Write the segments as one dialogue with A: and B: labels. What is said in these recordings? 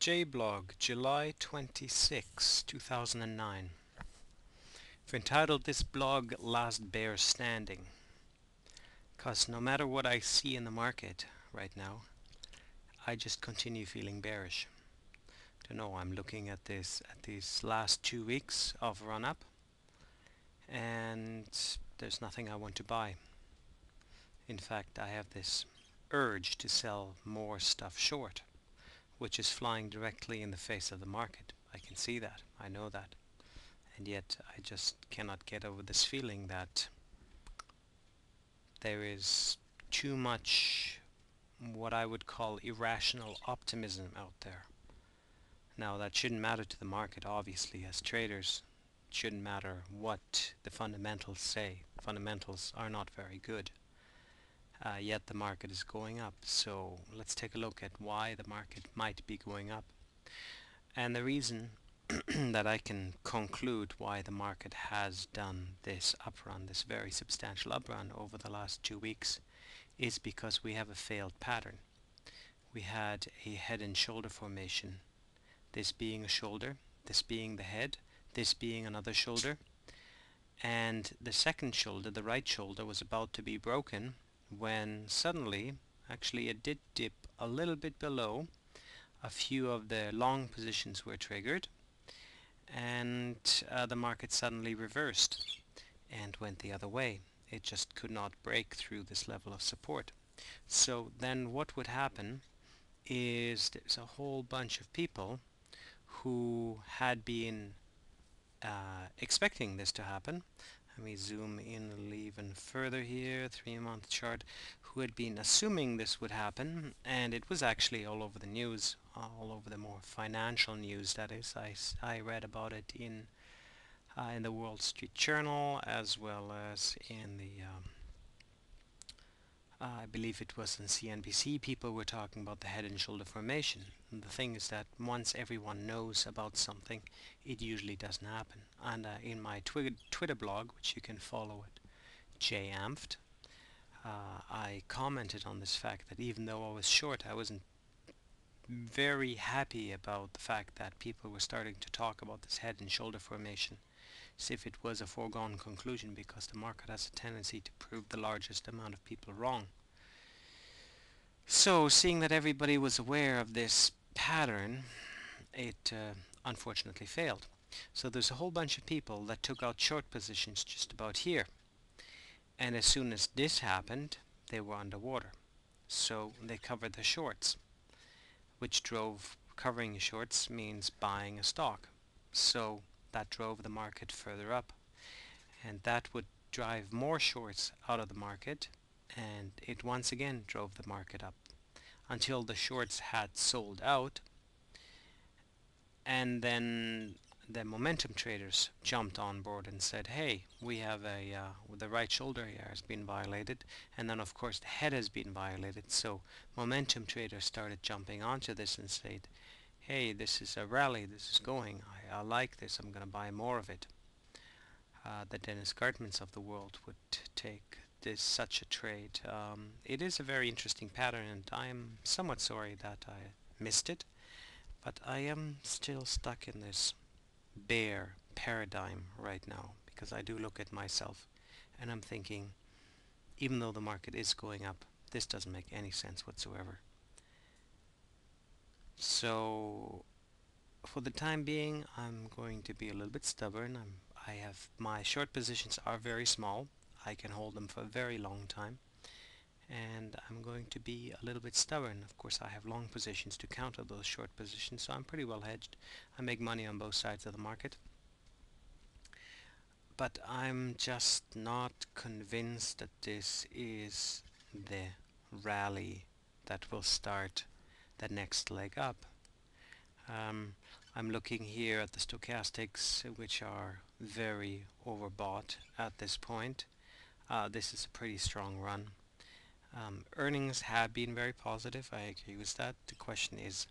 A: J-Blog, July 26, 2009. I've entitled this blog Last Bear Standing, because no matter what I see in the market right now, I just continue feeling bearish. Don't know, I'm looking at these last 2 weeks of run up, and there's nothing I want to buy. In fact, I have this urge to sell more stuff short, which is flying directly in the face of the market. I can see that, I know that. And yet I just cannot get over this feeling that there is too much what I would call irrational optimism out there. Now that shouldn't matter to the market, obviously. As traders, it shouldn't matter what the fundamentals say. Fundamentals are not very good. Yet the market is going up. So let's take a look at why the market might be going up. And the reason that I can conclude why the market has done this uprun, this very substantial uprun over the last 2 weeks, is because we have a failed pattern. We had a head and shoulder formation, this being a shoulder, this being the head, this being another shoulder, and the second shoulder, the right shoulder, was about to be broken when suddenly, actually it did dip a little bit below. A few of the long positions were triggered, and the market suddenly reversed and went the other way. It just could not break through this level of support. So then what would happen is there's a whole bunch of people who had been expecting this to happen. Let me zoom in a little even further here, 3-month chart, who had been assuming this would happen, and it was actually all over the news, all over the more financial news, that is. I read about it in the Wall Street Journal, as well as in the I believe it was in CNBC. People were talking about the head and shoulder formation. And the thing is that once everyone knows about something, it usually doesn't happen. And in my Twitter blog, which you can follow at JAMFT, I commented on this fact that even though I was short, I wasn't very happy about the fact that people were starting to talk about this head and shoulder formation as if it was a foregone conclusion, because the market has a tendency to prove the largest amount of people wrong. So, seeing that everybody was aware of this pattern, it unfortunately failed. So there's a whole bunch of people that took out short positions just about here. And as soon as this happened, they were underwater. So they covered the shorts, which drove, covering shorts means buying a stock. So that drove the market further up, and that would drive more shorts out of the market, and it once again drove the market up until the shorts had sold out, and then the momentum traders jumped on board and said, hey, we have the right shoulder here has been violated, and then of course the head has been violated. So momentum traders started jumping onto this and said, hey, this is a rally, this is going, I like this, I'm going to buy more of it. The Dennis Gartmans of the world would take such a trade. It is a very interesting pattern, and I am somewhat sorry that I missed it, but I am still stuck in this bear paradigm right now, because I do look at myself and I'm thinking, even though the market is going up, this doesn't make any sense whatsoever. So for the time being, I'm going to be a little bit stubborn. I have my short positions are very small. I can hold them for a very long time, and I'm going to be a little bit stubborn. Of course, I have long positions to counter those short positions, so I'm pretty well hedged. I make money on both sides of the market, but I'm just not convinced that this is the rally that will start the next leg up. I'm looking here at the stochastics, which are very overbought at this point. This is a pretty strong run. Earnings have been very positive, I agree with that. The question is,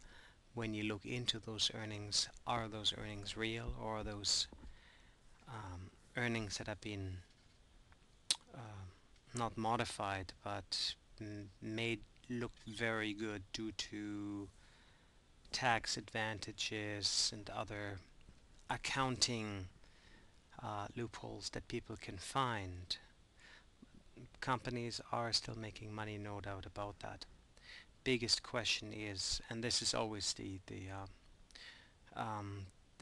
A: when you look into those earnings, are those earnings real, or are those earnings that have been not modified but made look very good due to tax advantages and other accounting loopholes that people can find. Companies are still making money, no doubt about that. Biggest question is, and this is always the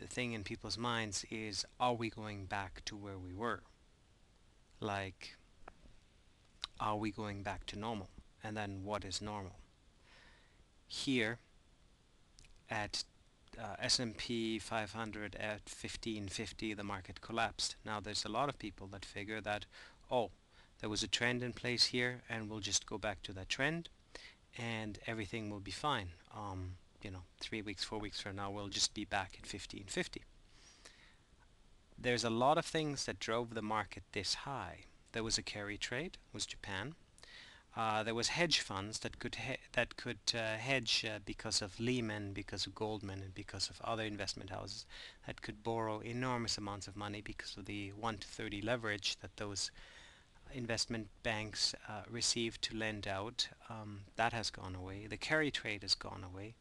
A: thing in people's minds, is are we going back to where we were? Like, are we going back to normal? And then what is normal? Here at S&P 500 at 1550, the market collapsed. Now there's a lot of people that figure that, oh, there was a trend in place here and we'll just go back to that trend and everything will be fine. 3 weeks, 4 weeks from now, we'll just be back at 1550. There's a lot of things that drove the market this high. There was a carry trade, was Japan. There was hedge funds that could hedge because of Lehman, because of Goldman, and because of other investment houses that could borrow enormous amounts of money because of the 1 to 30 leverage that those investment banks received to lend out. That has gone away. The carry trade has gone away.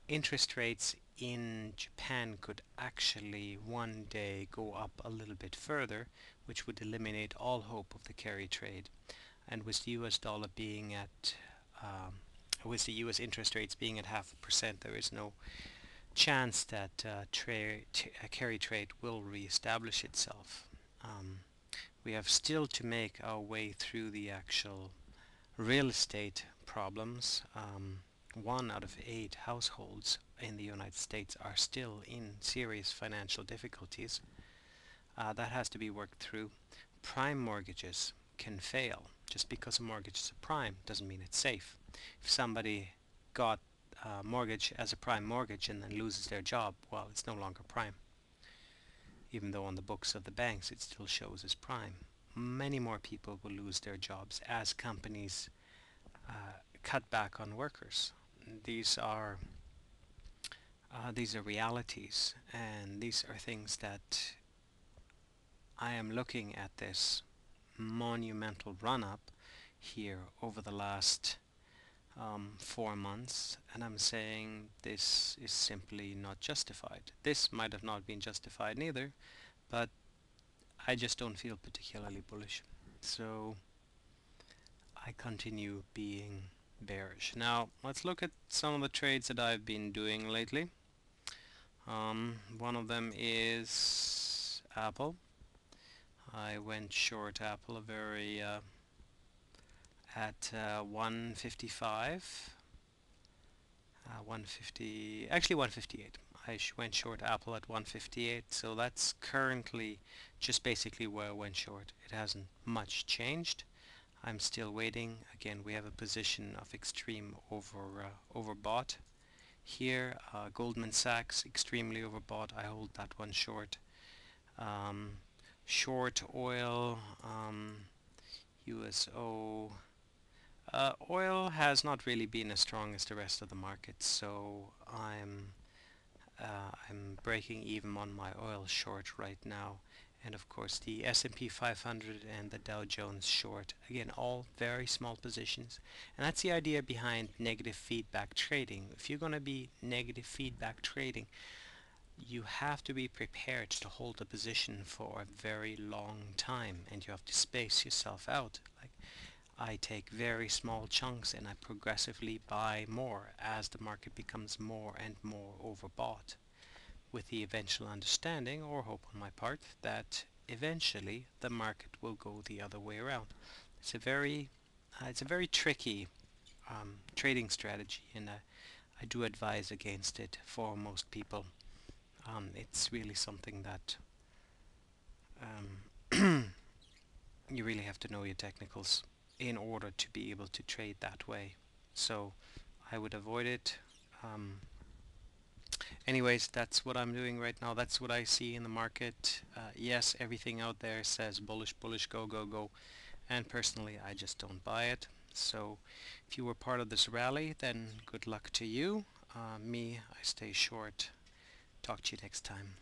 A: Interest rates in Japan could actually one day go up a little bit further, which would eliminate all hope of the carry trade. And with the US dollar being at, with the US interest rates being at 0.5%, there is no chance that carry trade will re-establish itself. We have still to make our way through the actual real estate problems. 1 out of 8 households in the United States are still in serious financial difficulties. That has to be worked through. Prime mortgages can fail. Just because a mortgage is a prime doesn't mean it's safe. If somebody got a mortgage as a prime mortgage and then loses their job, well, it's no longer prime. Even though on the books of the banks it still shows as prime. Many more people will lose their jobs as companies cut back on workers. These are realities, and these are things that I am looking at this monumental run-up here over the last 4 months, and I'm saying this is simply not justified. This might have not been justified neither, but I just don't feel particularly bullish, so I continue being bearish. Now let's look at some of the trades that I've been doing lately. One of them is Apple. I went short Apple at 155, 150, actually 158. I went short Apple at 158, so that's currently just basically where I went short. It hasn't much changed. I'm still waiting. Again, we have a position of extreme overbought here. Goldman Sachs extremely overbought. I hold that one short. Short oil, USO. Oil has not really been as strong as the rest of the market, so I'm breaking even on my oil short right now. And of course the S&P 500 and the Dow Jones short, again all very small positions, and that's the idea behind negative feedback trading. If you're going to be negative feedback trading, you have to be prepared to hold a position for a very long time, and you have to space yourself out. Like, I take very small chunks and I progressively buy more as the market becomes more and more overbought, with the eventual understanding or hope on my part that eventually the market will go the other way around. It's a very tricky trading strategy, and I do advise against it for most people. It's really something that you really have to know your technicals in order to be able to trade that way. So I would avoid it. Anyways, that's what I'm doing right now. That's what I see in the market. Yes, everything out there says bullish, bullish, go, go, go. And personally, I just don't buy it. So if you were part of this rally, then good luck to you. Me, I stay short. Talk to you next time.